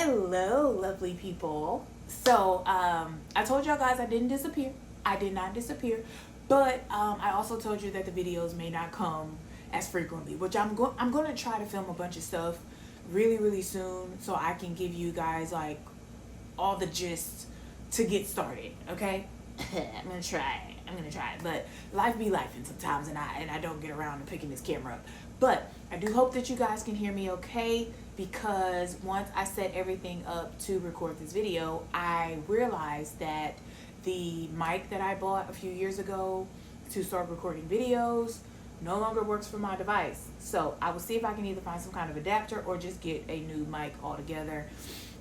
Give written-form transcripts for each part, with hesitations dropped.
Hello, lovely people. So, I told y'all guys I didn't disappear. I did not disappear, but I also told you that the videos may not come as frequently, which I'm going to try to film a bunch of stuff really soon so I can give you guys like all the gist to get started. Okay, I'm gonna try, but life be life, and sometimes, and I don't get around to picking this camera up. But I do hope that you guys can hear me okay, because once I set everything up to record this video, I realized that the mic that I bought a few years ago to start recording videos no longer works for my device. So I will see if I can either find some kind of adapter or just get a new mic altogether.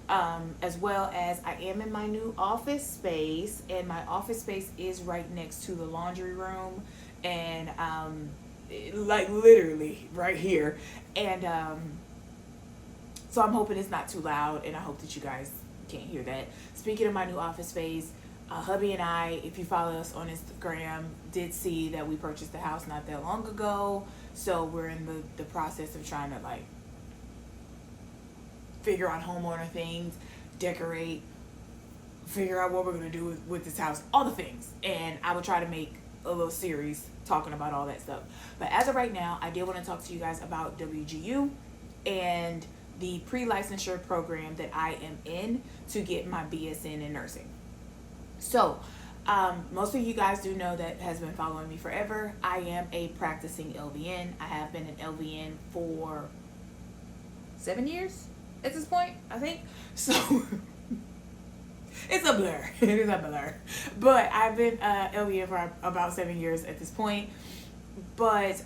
As well as I am in my new office space, and my office space is right next to the laundry room, and like literally right here, and so I'm hoping it's not too loud, and I hope that you guys can't hear that. Speaking of my new office space, hubby and I, if you follow us on Instagram, did see that we purchased the house not that long ago, so we're in the process of trying to like figure out homeowner things, decorate, figure out what we're going to do with this house, all the things. And I will try to make a little series talking about all that stuff. But as of right now, I did want to talk to you guys about WGU and the pre-licensure program that I am in to get my BSN in nursing. So, most of you guys do know that has been following me forever. I am a practicing LVN. I have been an LVN for 7 years at this point, I think. So it's a blur. It is a blur. But I've been LVN for about 7 years at this point. But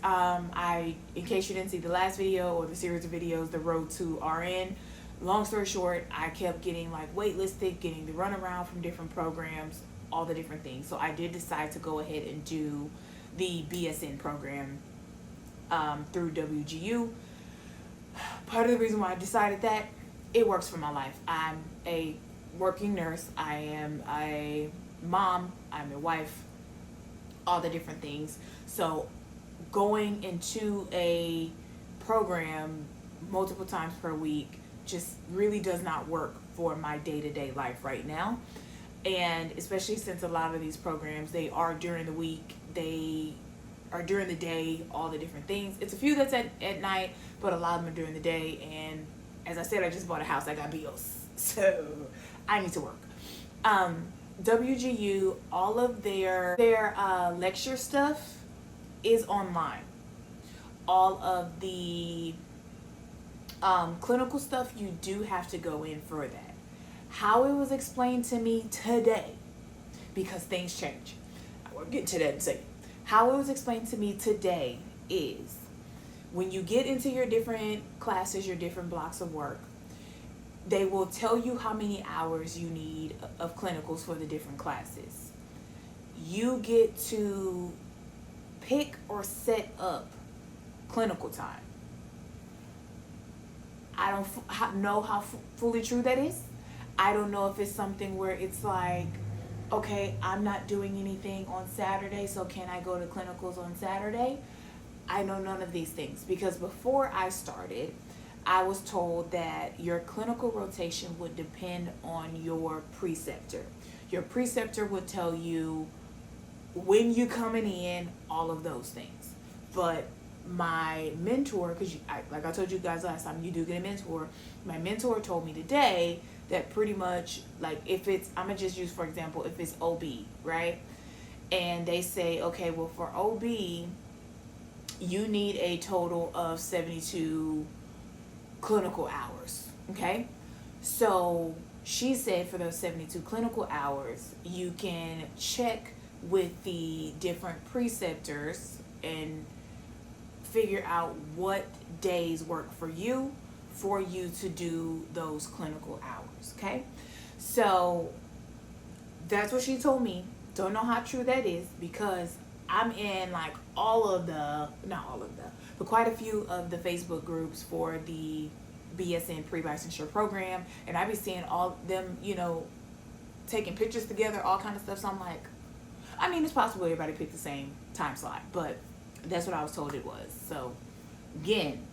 in case you didn't see the last video or the series of videos, the road to RN, long story short, I kept getting like waitlisted, getting the runaround from different programs, all the different things. So I did decide to go ahead and do the BSN program through WGU. Part of the reason why I decided that, it works for my life. I'm a working nurse. I am a mom. I'm a wife. All the different things. So going into a program multiple times per week just really does not work for my day-to-day life right now. And especially since a lot of these programs, they are during the week, they are during the day, all the different things. It's a few that's at night, but a lot of them are during the day. And as I said, I just bought a house. I got bills, so I need to work. WGU, all of their lecture stuff is online. All of the clinical stuff, you do have to go in for that. How it was explained to me today, because things change. We'll get to that in a second. How it was explained to me today is when you get into your different classes, your different blocks of work, they will tell you how many hours you need of clinicals for the different classes. You get to pick or set up clinical time. I don't know how fully true that is. I don't know if it's something where it's like, okay, I'm not doing anything on Saturday, so can I go to clinicals on Saturday? I know none of these things, because before I started, I was told that your clinical rotation would depend on your preceptor. Your preceptor would tell you when you're coming in, all of those things. But my mentor, because like I told you guys last time, you do get a mentor. My mentor told me today that pretty much, like, if it's, I'm gonna just use for example, if it's OB, right? And they say, okay, well, for OB, you need a total of 72 clinical hours, okay? So she said for those 72 clinical hours, you can check with the different preceptors and figure out what days work for you to do those clinical hours, okay? So that's what she told me. Don't know how true that is, because I'm in like but quite a few of the Facebook groups for the BSN pre-licensure program, and I be seeing all them, taking pictures together, all kind of stuff. So I'm like, I mean, it's possible everybody picked the same time slot, but that's what I was told it was. So again,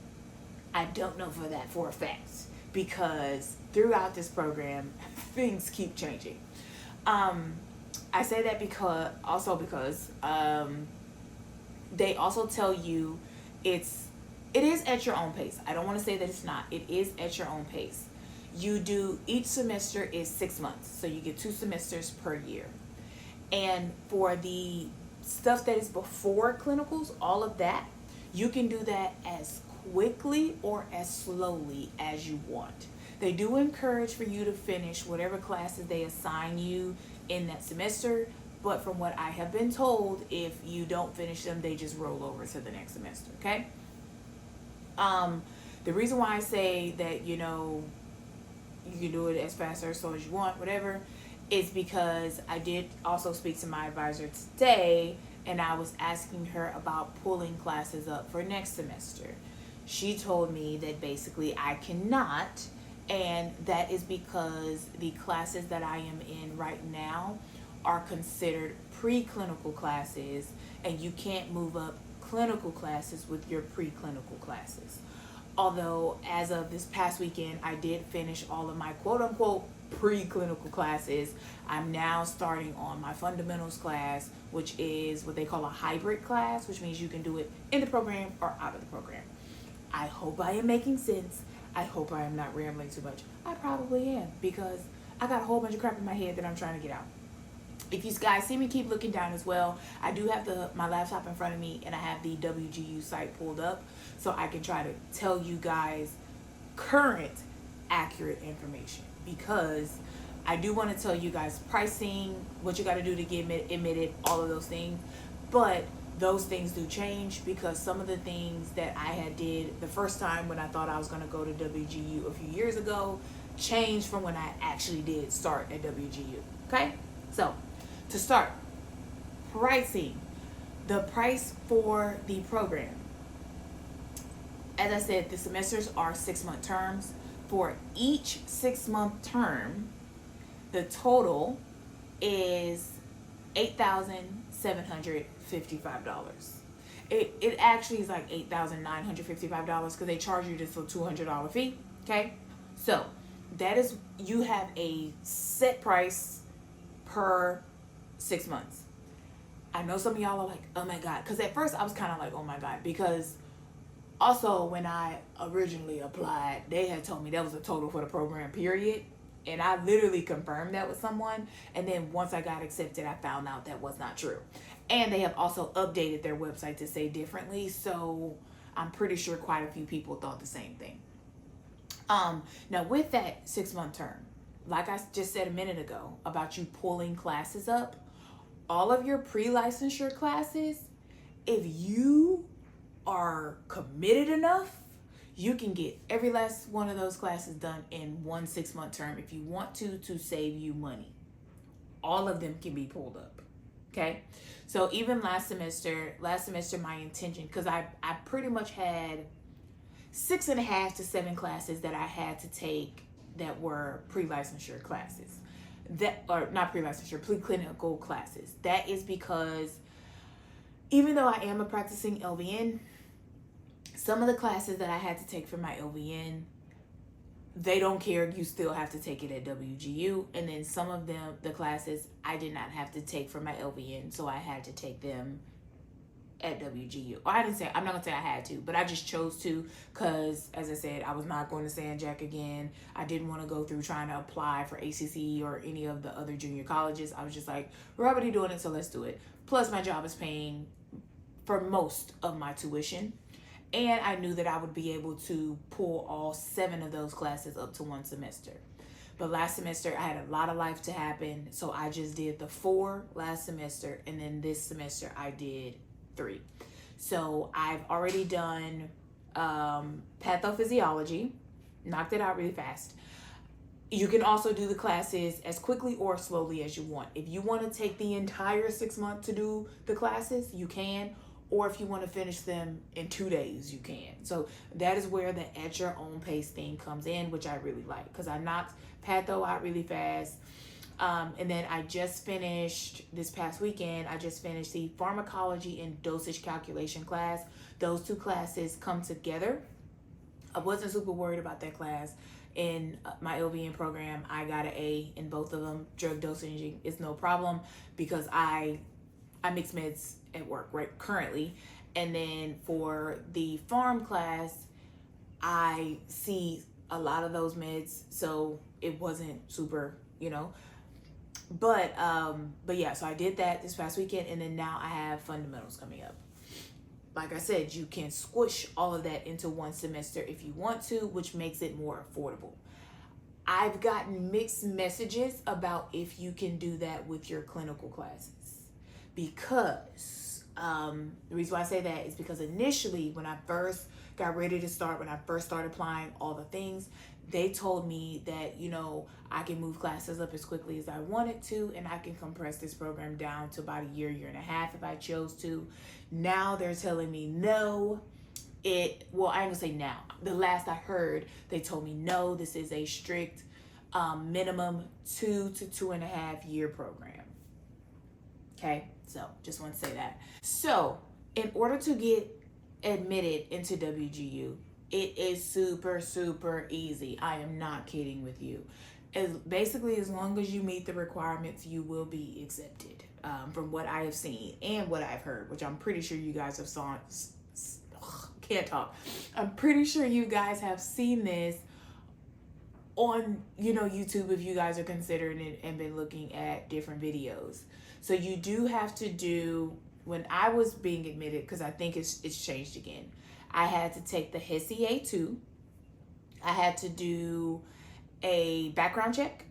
I don't know for a fact, because throughout this program, things keep changing. I say that because they also tell you it is at your own pace. I don't want to say that it's not. It is at your own pace. Each semester is 6 months, so you get 2 semesters per year. And for the stuff that is before clinicals, all of that, you can do that as quickly or as slowly as you want. They do encourage for you to finish whatever classes they assign you in that semester, but from what I have been told, if you don't finish them, they just roll over to the next semester, okay? The reason why I say that, you can do it as fast or as slow as you want, whatever, is because I did also speak to my advisor today, and I was asking her about pulling classes up for next semester. She told me that basically I cannot, and that is because the classes that I am in right now are considered preclinical classes, and you can't move up clinical classes with your preclinical classes. Although as of this past weekend, I did finish all of my quote-unquote preclinical classes. I'm now starting on my fundamentals class, which is what they call a hybrid class, which means you can do it in the program or out of the program. I hope I am making sense. I hope I am not rambling too much. I probably am, because I got a whole bunch of crap in my head that I'm trying to get out. If you guys see me keep looking down as well, I do have my laptop in front of me, and I have the WGU site pulled up so I can try to tell you guys current accurate information, because I do want to tell you guys pricing, what you got to do to get admitted, all of those things. But those things do change, because some of the things that I had did the first time when I thought I was going to go to WGU a few years ago changed from when I actually did start at WGU. Okay? So, to start, pricing. The price for the program. As I said, the semesters are 6-month terms. For each 6-month term, the total is $8,755. It actually is like $8,955 because they charge you just a $200 fee. Okay, so that is, you have a set price per 6 months. I know some of y'all are like, oh my God, because at first I was kind of like, oh my God, because also when I originally applied, they had told me that was a total for the program, period. And I literally confirmed that with someone. And then once I got accepted, I found out that was not true. And they have also updated their website to say differently. So I'm pretty sure quite a few people thought the same thing. Now with that 6-month term, like I just said a minute ago about you pulling classes up, all of your pre-licensure classes, if you are committed enough, you can get every last one of those classes done in one 6-month term if you want to save you money. All of them can be pulled up. Okay? So even last semester my intention, because I pretty much had 6.5 to 7 classes that I had to take that were pre-licensure classes. Or not pre-licensure, preclinical classes. That is because even though I am a practicing LVN, some of the classes that I had to take for my LVN, they don't care. You still have to take it at WGU. And then some of the classes I did not have to take for my LVN, so I had to take them at WGU. I'm not gonna say I had to, but I just chose to, because as I said, I was not going to San Jack again. I didn't want to go through trying to apply for ACC or any of the other junior colleges. I was just like, we're already doing it, so let's do it. Plus my job is paying for most of my tuition. And I knew that I would be able to pull all 7 of those classes up to one semester. But last semester, I had a lot of life to happen. So I just did the 4 last semester. And then this semester, I did 3. So I've already done pathophysiology. Knocked it out really fast. You can also do the classes as quickly or slowly as you want. If you want to take the entire 6 months to do the classes, you can. Or if you want to finish them in 2 days, you can. So that is where the at your own pace thing comes in, which I really like, because I knocked patho out really fast. And then I just finished this past weekend, I just finished the pharmacology and dosage calculation class. Those 2 classes come together. I wasn't super worried about that class. in my LVN program. I got an A in both of them. Drug dosaging is no problem because I mix meds at work right currently. And then for the pharm class, I see a lot of those meds, so it wasn't super, But yeah, so I did that this past weekend, and then now I have fundamentals coming up. Like I said, you can squish all of that into one semester if you want to, which makes it more affordable. I've gotten mixed messages about if you can do that with your clinical classes, because the reason why I say that is because initially when I first got ready to start, when I first started applying all the things, they told me that, I can move classes up as quickly as I wanted to, and I can compress this program down to about a year and a half if I chose to. Now they're telling me no. I ain't gonna say now. The last I heard, they told me no, this is a strict minimum 2 to 2.5 year program. Okay, so just want to say that. So in order to get admitted into WGU, it is super, super easy. I am not kidding with you. As long as you meet the requirements, you will be accepted. From what I have seen and what I've heard, which I'm pretty sure you guys have saw. Can't talk. I'm pretty sure you guys have seen this on YouTube if you guys are considering it and been looking at different videos. So you do have to do, when I was being admitted, because I think it's changed again, I had to take the HESI A2. I had to do a background check,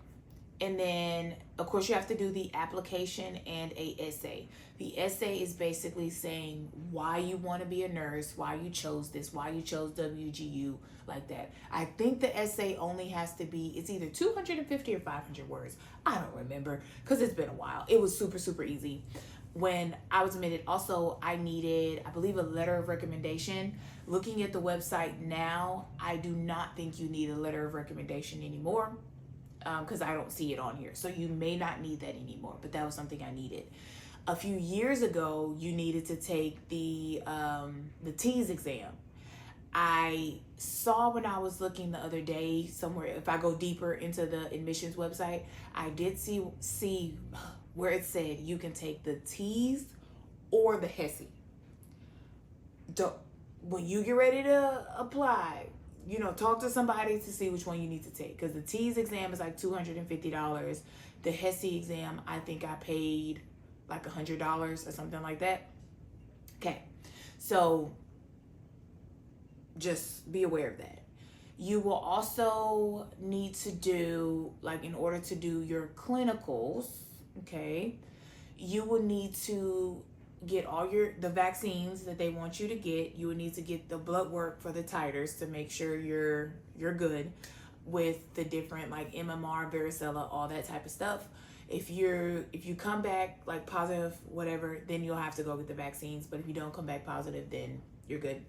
and then of course you have to do the application and a essay. The essay is basically saying why you want to be a nurse, why you chose this, why you chose WGU, like that. I think the essay only has to be, it's either 250 or 500 words. I don't remember because it's been a while. It was super, super easy. When I was admitted, also I needed, I believe, a letter of recommendation. Looking at the website now, I do not think you need a letter of recommendation anymore, because I don't see it on here. So you may not need that anymore, but that was something I needed. A few years ago, you needed to take the TEAS exam. I saw when I was looking the other day somewhere, if I go deeper into the admissions website, I did see where it said you can take the TEAS or the HESI. When you get ready to apply, talk to somebody to see which one you need to take, because the TEAS exam is like $250. The HESI exam, I think I paid like $100 or something like that. Okay, so just be aware of that. You will also need to do, like, in order to do your clinicals, okay, you will need to get all the vaccines that they want you to get. You will need to get the blood work for the titers to make sure you're good with the different, like, MMR, varicella, all that type of stuff. If you come back like positive, whatever, then you'll have to go get the vaccines. But if you don't come back positive, then you're good.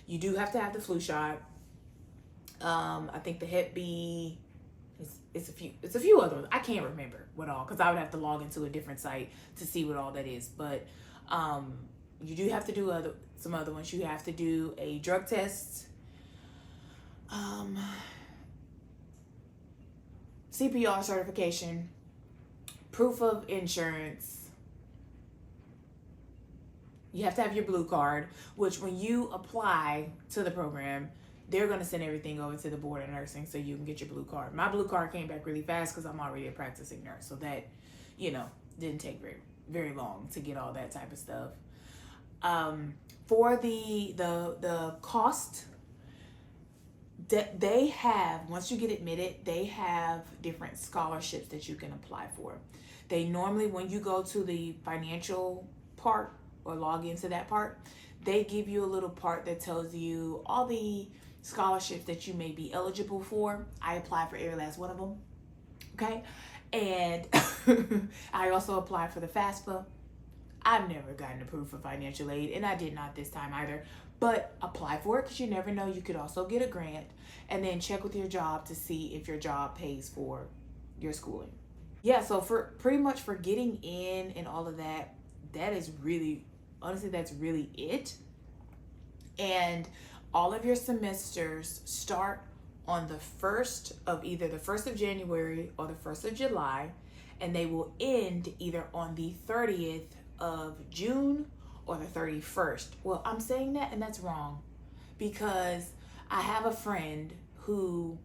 You do have to have the flu shot. I think the Hep B, it's a few other ones. I can't remember what all, because I would have to log into a different site to see what all that is. But you do have to do some other ones. You have to do a drug test, CPR certification, proof of insurance. You have to have your blue card, which when you apply to the program, they're going to send everything over to the board of nursing so you can get your blue card. My blue card came back really fast because I'm already a practicing nurse. So that, didn't take very, very long to get all that type of stuff. For the cost, they have, once you get admitted, they have different scholarships that you can apply for. They normally, when you go to the financial part or log into that part, they give you a little part that tells you all the scholarships that you may be eligible for. I applied for every last one of them. Okay. And I also applied for the FAFSA. I've never gotten approved for financial aid, and I did not this time either. But apply for it, because you never know. You could also get a grant, and then check with your job to see if your job pays for your schooling. Yeah, so pretty much for getting in and all of that, that is really, honestly, that's really it. And all of your semesters start on the 1st of either the 1st of January or the 1st of July, and they will end either on the 30th of June or the 31st. Well, I'm saying that and that's wrong, because I have a friend who,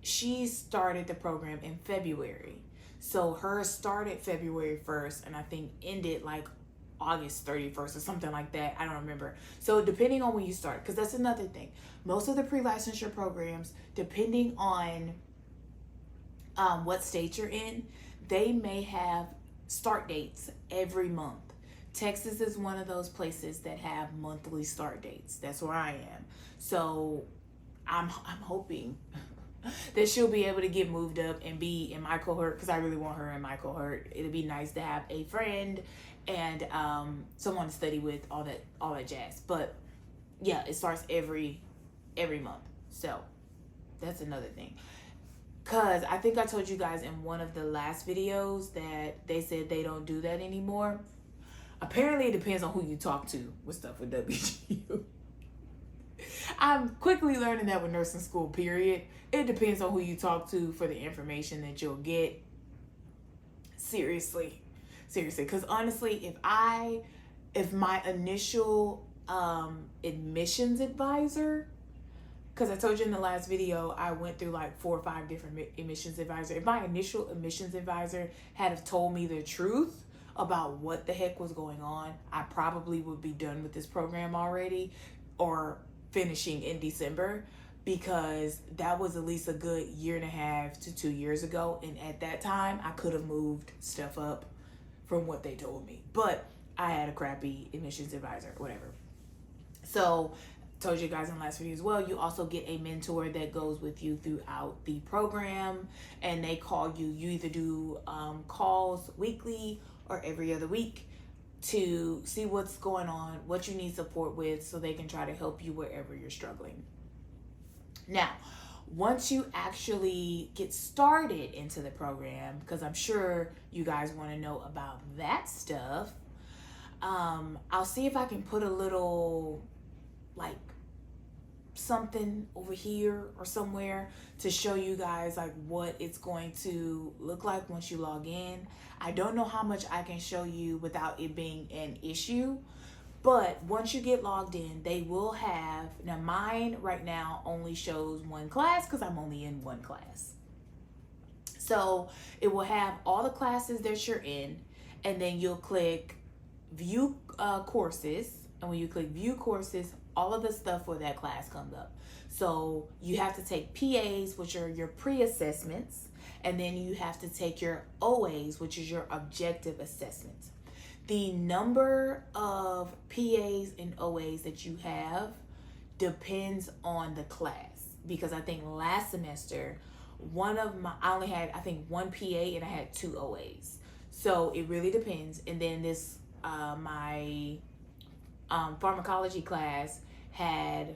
she started the program in February. So hers started February 1st and I think ended like August 31st or something like that. I don't remember. So depending on when you start, because that's another thing. Most of the pre-licensure programs, depending on what state you're in, they may have start dates every month. Texas is one of those places that have monthly start dates. That's where I am. So I'm hoping that she'll be able to get moved up and be in my cohort, because I really want her in my cohort. It'd be nice to have a friend and someone to study with, all that jazz. But yeah, it starts every month. So that's another thing. Cause I think I told you guys in one of the last videos that they said they don't do that anymore. Apparently it depends on who you talk to with stuff with WGU. I'm quickly learning that with nursing school, period. It depends on who you talk to for the information that you'll get. Seriously. Because honestly, if my initial admissions advisor, because I told you in the last video, I went through like 4 or 5 different admissions advisors. If my initial admissions advisor had have told me the truth about what the heck was going on, I probably would be done with this program already, or finishing in December, because that was at least a good 1.5 to 2 years ago. And at that time, I could have moved stuff up from what they told me. But I had a crappy admissions advisor, whatever. So told you guys in the last video as well, you also get a mentor that goes with you throughout the program, and they call you. You either do calls weekly or every other week to see what's going on, what you need support with, so they can try to help you wherever you're struggling. Now, once you actually get started into the program, because I'm sure you guys want to know about that stuff, I'll see if I can put a little like something over here or somewhere to show you guys like what it's going to look like once you log in. I don't know how much I can show you without it being an issue, but once you get logged in, they will have, now mine right now only shows one class because I'm only in one class. So it will have all the classes that you're in, and then you'll click view courses, and when you click view courses, all of the stuff for that class comes up. So you have to take PAs, which are your pre-assessments, and then you have to take your OAs, which is your objective assessments. The number of PAs and OAs that you have depends on the class, because I think last semester, I only had, I think, 1 PA and I had 2 OAs. So it really depends. And then this, my pharmacology class had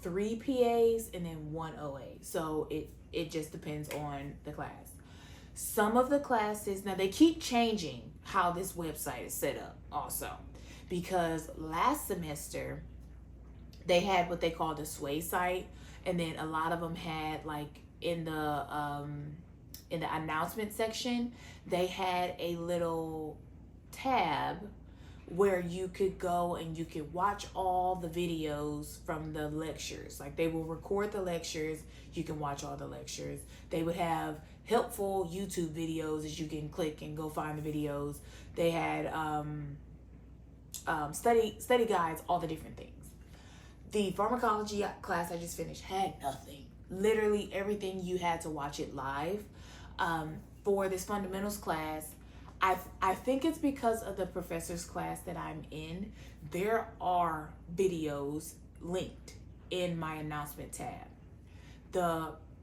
3 PAs and then 1 OA. So it just depends on the class. Some of the classes, now they keep changing how this website is set up also, because last semester they had what they call the Sway site, and then a lot of them had like in the announcement section, they had a little tab where you could go and you could watch all the videos from the lectures. Like they will record the lectures, you can watch all the lectures. They would have helpful YouTube videos that you can click and go find the videos. They had study guides, all the different things. The pharmacology class I just finished had nothing. Literally everything, you had to watch it live. For this fundamentals class, I think it's because of the professor's class that I'm in. There are videos linked in my announcement tab.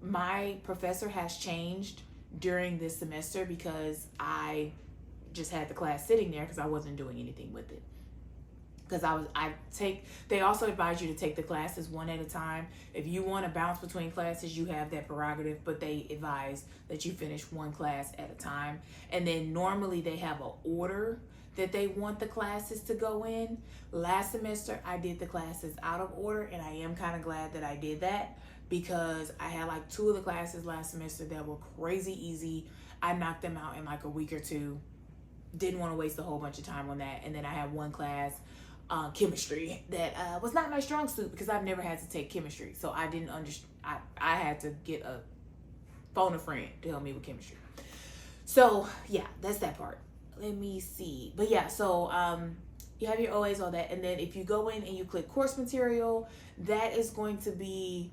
My professor has changed during this semester because I just had the class sitting there because I wasn't doing anything with it. Because they also advise you to take the classes one at a time. If you want to bounce between classes, you have that prerogative, but they advise that you finish one class at a time. And then normally they have an order that they want the classes to go in. Last semester, I did the classes out of order, and I am kind of glad that I did that, because I had like 2 of the classes last semester that were crazy easy. I knocked them out in like a week or 2. Didn't want to waste a whole bunch of time on that. And then I had one class, chemistry, that was not my strong suit because I've never had to take chemistry. So I didn't understand. I had to get a phone a friend to help me with chemistry. So yeah, that's that part. Let me see. But yeah, so you have your OAs, all that. And then if you go in and you click course material, that is going to be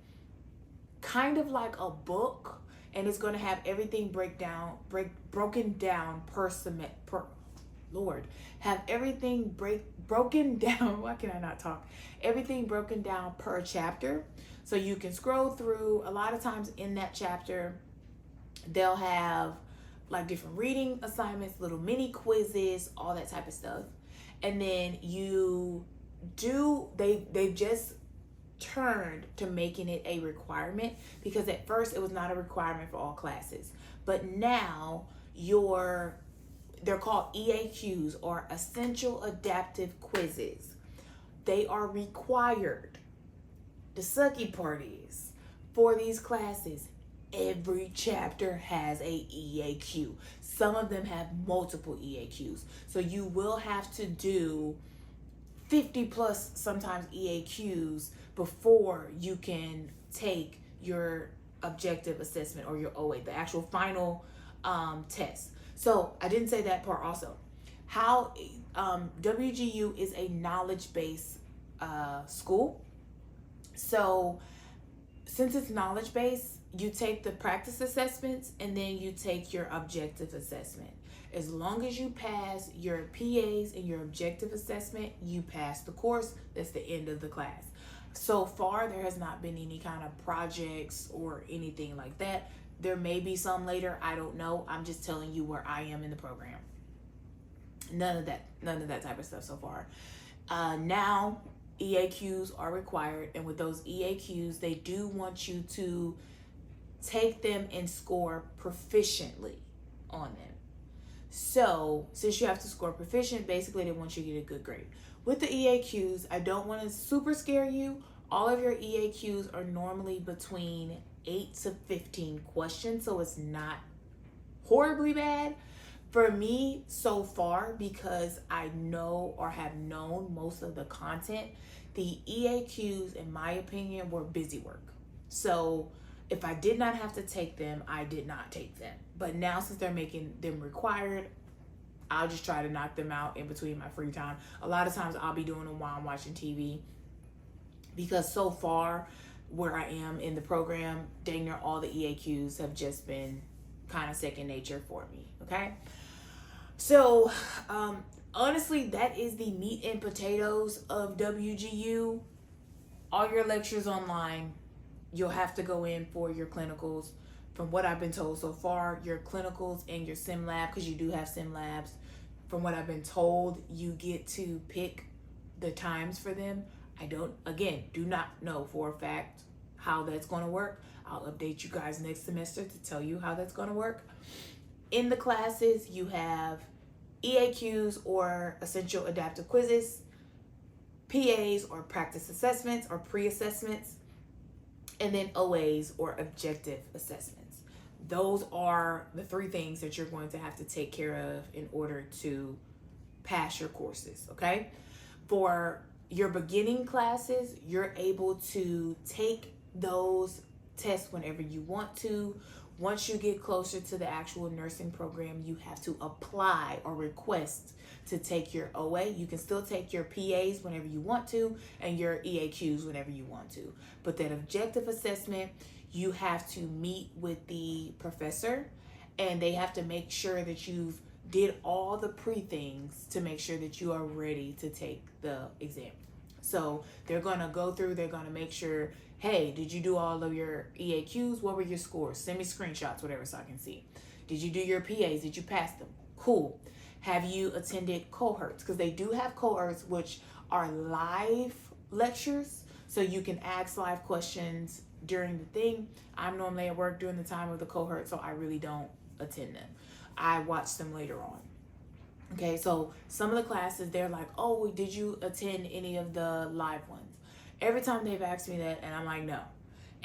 kind of like a book, and it's going to have everything broken down per have everything broken down. Why can I not talk? Everything broken down per chapter, so you can scroll through. A lot of times in that chapter, they'll have like different reading assignments, little mini quizzes, all that type of stuff. And then they've just turned to making it a requirement, because at first it was not a requirement for all classes, but now they're called EAQs, or essential adaptive quizzes. They are required. The sucky part is, for these classes, every chapter has a EAQ. Some of them have multiple EAQs, so you will have to do 50 plus sometimes EAQs before you can take your objective assessment, or your OA, the actual final test. So I didn't say that part also. How WGU is a knowledge-based school. So since it's knowledge-based, you take the practice assessments and then you take your objective assessment. As long as you pass your PAs and your objective assessment, you pass the course. That's the end of the class. So far, there has not been any kind of projects or anything like that. There may be some later. I don't know. I'm just telling you where I am in the program. None of that type of stuff so far. Now, EAQs are required. And with those EAQs, they do want you to take them and score proficiently on them. So since you have to score proficient, basically they want you to get a good grade. With the EAQs, I don't want to super scare you. All of your EAQs are normally between 8 to 15 questions, so it's not horribly bad. For me, so far, because I know or have known most of the content, the EAQs, in my opinion, were busy work. So if I did not have to take them, I did not take them. But now, since they're making them required, I'll just try to knock them out in between my free time. A lot of times I'll be doing them while I'm watching TV, because so far where I am in the program, dang near all the EAQs have just been kind of second nature for me, okay? So honestly, that is the meat and potatoes of WGU. All your lectures online. You'll have to go in for your clinicals. From what I've been told so far, your clinicals and your sim lab, because you do have sim labs, from what I've been told, you get to pick the times for them. I do not know for a fact how that's going to work. I'll update you guys next semester to tell you how that's going to work. In the classes, you have EAQs, or essential adaptive quizzes, PAs, or practice assessments or pre-assessments, and then OAs, or objective assessments. Those are the 3 things that you're going to have to take care of in order to pass your courses, okay? For your beginning classes, you're able to take those tests whenever you want to. Once you get closer to the actual nursing program, you have to apply or request to take your OA. You can still take your PAs whenever you want to, and your EAQs whenever you want to. But that objective assessment, you have to meet with the professor, and they have to make sure that you've did all the pre-things to make sure that you are ready to take the exam. So they're going to go through, they're going to make sure, hey, did you do all of your EAQs? What were your scores? Send me screenshots, whatever, so I can see. Did you do your PAs? Did you pass them? Cool. Have you attended cohorts? Because they do have cohorts, which are live lectures, so you can ask live questions during the thing. I'm normally at work during the time of the cohort, so I really don't attend them. I watch them later on. Okay, so some of the classes, they're like, oh, did you attend any of the live ones? Every time they've asked me that, and I'm like, no.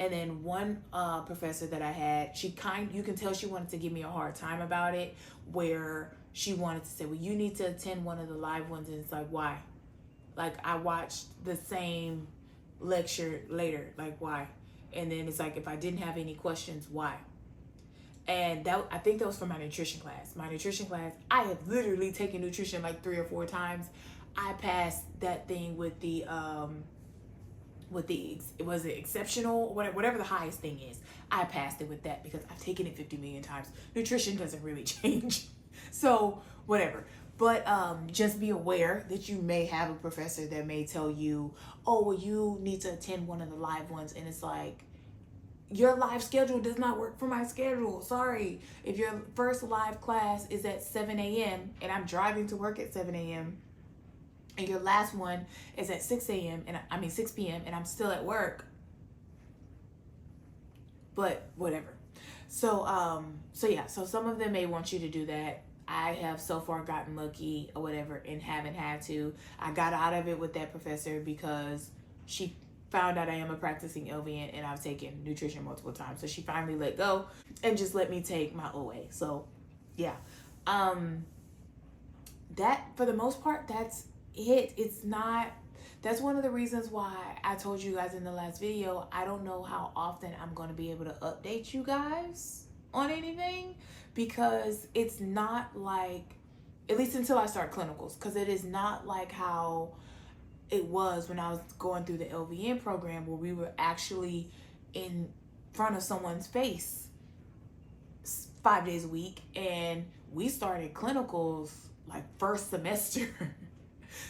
And then one professor that I had, you can tell she wanted to give me a hard time about it, where she wanted to say, well, you need to attend one of the live ones. And it's like, why? Like, I watched the same lecture later. Like, why? And then it's like, if I didn't have any questions, why? And I think that was for my nutrition class. My nutrition class, I have literally taken nutrition like 3 or 4 times. I passed that thing with the was it exceptional, whatever the highest thing is. I passed it with that because I've taken it 50 million times. Nutrition doesn't really change. So whatever. But just be aware that you may have a professor that may tell you, oh, well, you need to attend one of the live ones. And it's like, your live schedule does not work for my schedule. Sorry. If your first live class is at 7 a.m. and I'm driving to work at 7 a.m. and your last one is at 6 a.m. and 6 p.m. and I'm still at work. But whatever. So yeah, so some of them may want you to do that. I have so far gotten lucky or whatever and haven't had to. I got out of it with that professor because she found out I am a practicing LVN and I've taken nutrition multiple times. So she finally let go and just let me take my OA. So yeah. That for the most part, that's it. That's one of the reasons why I told you guys in the last video, I don't know how often I'm going to be able to update you guys on anything, because it's not like, at least until I start clinicals, because it is not like how it was when I was going through the LVN program, where we were actually in front of someone's face 5 days a week, and we started clinicals like first semester.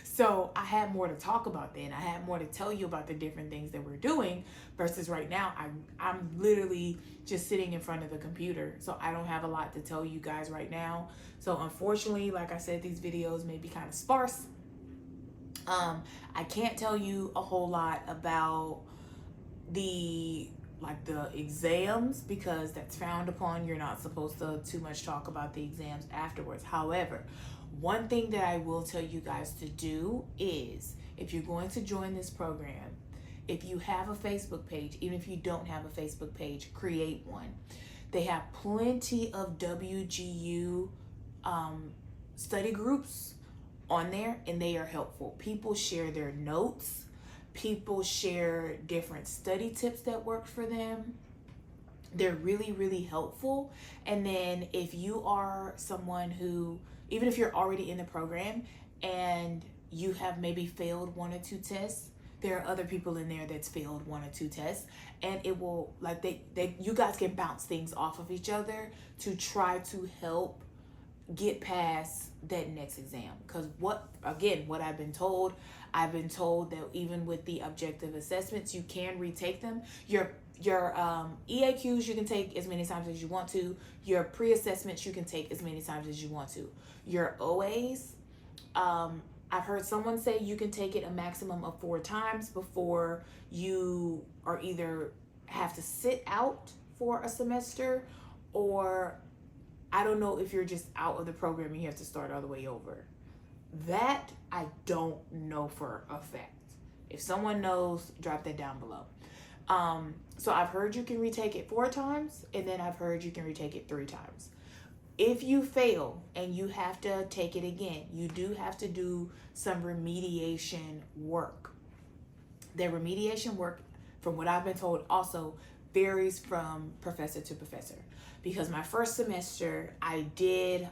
So I had more to talk about then. I had more to tell you about the different things that we're doing, versus right now I'm literally just sitting in front of the computer. So I don't have a lot to tell you guys right now. So unfortunately, like I said, these videos may be kind of sparse. I can't tell you a whole lot about the exams, because that's frowned upon. You're not supposed to too much talk about the exams afterwards. However, one thing that I will tell you guys to do is, if you're going to join this program, if you have a Facebook page, even if you don't have a Facebook page, create one. They have plenty of WGU study groups on there, and they are helpful. People share their notes. People share different study tips that work for them. They're really, really helpful. And then if you are someone who, even if you're already in the program and you have maybe failed 1 or 2 tests, there are other people in there that's failed 1 or 2 tests, and it will, like, you guys can bounce things off of each other to try to help get past that next exam. Because what I've been told that even with the objective assessments, you can retake them. Your EAQs you can take as many times as you want to. Your pre-assessments you can take as many times as you want to. Your OAs, I've heard someone say you can take it a maximum of 4 times before you are either have to sit out for a semester, or I don't know if you're just out of the program and you have to start all the way over. That I don't know for a fact. If someone knows, drop that down below. So I've heard you can retake it 4 times, and then I've heard you can retake it 3 times. If you fail and you have to take it again, you do have to do some remediation work. The remediation work, from what I've been told, also varies from professor to professor. Because my first semester, I did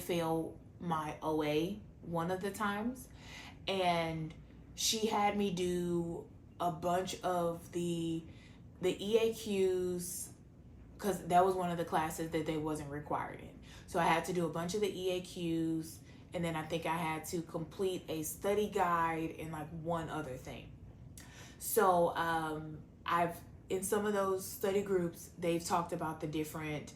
fail my OA one of the times, and she had me do a bunch of the EAQs, because that was one of the classes that they wasn't required in. So I had to do a bunch of the EAQs, and then I think I had to complete a study guide and like one other thing. So in some of those study groups, they've talked about the different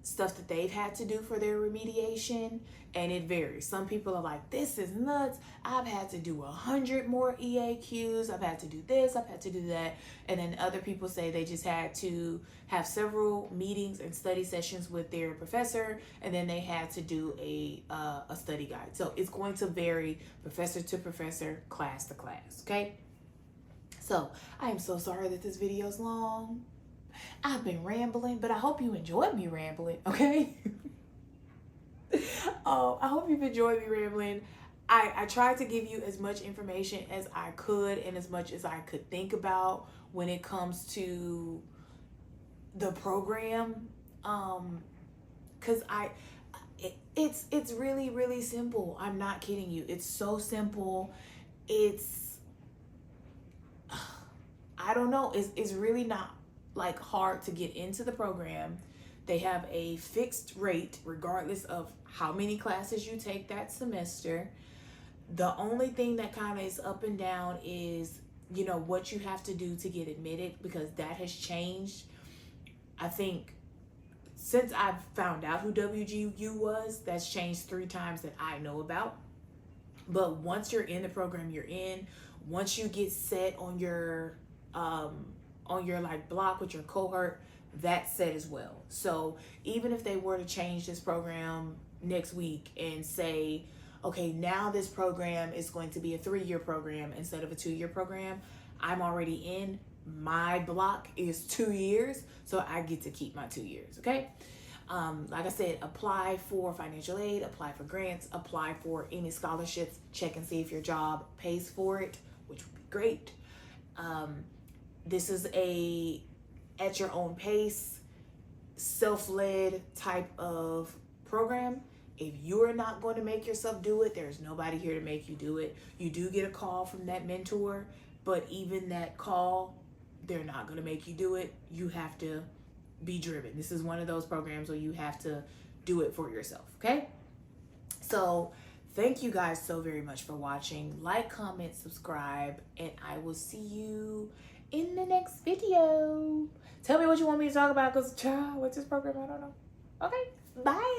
stuff that they've had to do for their remediation, and it varies. Some people are like, this is nuts. I've had to do 100 more EAQs. I've had to do this. I've had to do that. And then other people say they just had to have several meetings and study sessions with their professor, and then they had to do a study guide. So it's going to vary professor to professor, class to class, okay? So I am so sorry that this video is long. I've been rambling, but I hope you enjoyed me rambling, okay? I hope you've enjoyed me rambling. I tried to give you as much information as I could and as much as I could think about when it comes to the program. Cause it's really, really simple. I'm not kidding you. It's so simple. I don't know. It's really not like hard to get into the program. They have a fixed rate regardless of how many classes you take that semester. The only thing that kind of is up and down is, you know, what you have to do to get admitted, because that has changed. I think since I've found out who WGU was, that's changed 3 times that I know about. But once you're in the program, you're in. Once you get set on your like block with your cohort, that's set as well. So even if they were to change this program next week and say, okay, now this program is going to be a 3-year program instead of a 2-year program, I'm already in. My block is 2 years, so I get to keep my 2 years, okay? Like I said, apply for financial aid, apply for grants, apply for any scholarships, check and see if your job pays for it, which would be great. This is a at your own pace, self-led type of program. If you're not going to make yourself do it, there's nobody here to make you do it. You do get a call from that mentor, but even that call, they're not going to make you do it. You have to be driven. This is one of those programs where you have to do it for yourself, okay? So thank you guys so very much for watching. Like, comment, subscribe, and I will see you in the next video. Tell me what you want me to talk about, because child, what's this program? I don't know. Okay, bye.